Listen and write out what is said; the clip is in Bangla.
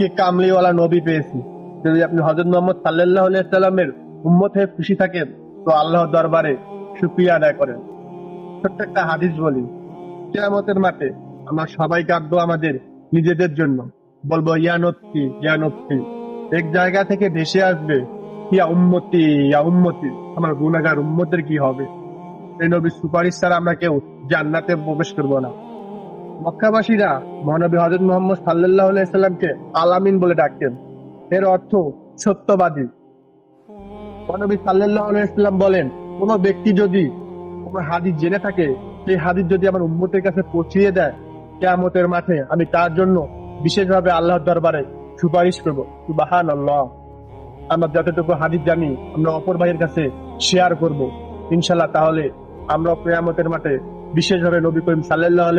কি কামলিওয়ালা নবী পেয়েছি। যদি আপনি হযরত মুহাম্মদ সাল্লাল্লাহু আলাইহি সাল্লামের উম্মত হয়ে খুশি থাকেন তো আল্লাহর দরবারে শুকরিয়া আদায় করেন। ছোট্ট একটা হাদিস বলি, কিয়ামতের মাঠে আমরা সবাই কাঁদবো আমাদের নিজেদের জন্য, বলবো ইয়া নফসি ইয়া নফসি। এক জায়গা থেকে ভেসে আসবে ইয়া উম্মতি, আমার গুনাহগার উম্মতের কি হবে। এই নবীর সুপারিশ ছাড়া আমরা কেউ জান্নাতে প্রবেশ করবো না। মক্কাবাসীরা মহানবী হযরত মুহাম্মদ সাল্লাল্লাহু আলাইহি সাল্লামকে আলামিন বলে ডাকতেন। এর অর্থ সত্যবাদী। মহানবী সাল্লাল্লাহু আলাইহি সাল্লাম বলেন, কোন ব্যক্তি যদি কোন হাদিস জেনে থাকে, সেই হাদিস যদি আমার উম্মতের কাছে পৌঁছিয়ে দেয়, কিয়ামতের মাঠে আমি তার জন্য বিশেষভাবে আল্লাহর দরবারে সুপারিশ করব। সুবহানাল্লাহ। আমরা যতটুকু হাদিস জানি আমরা অপর ভাইয়ের কাছে শেয়ার করব ইনশাআল্লাহ, তাহলে আমরা কিয়ামতের মাঠে বিশেষভাবে নবী করিম সাল্লাল্লাহু আলাইহি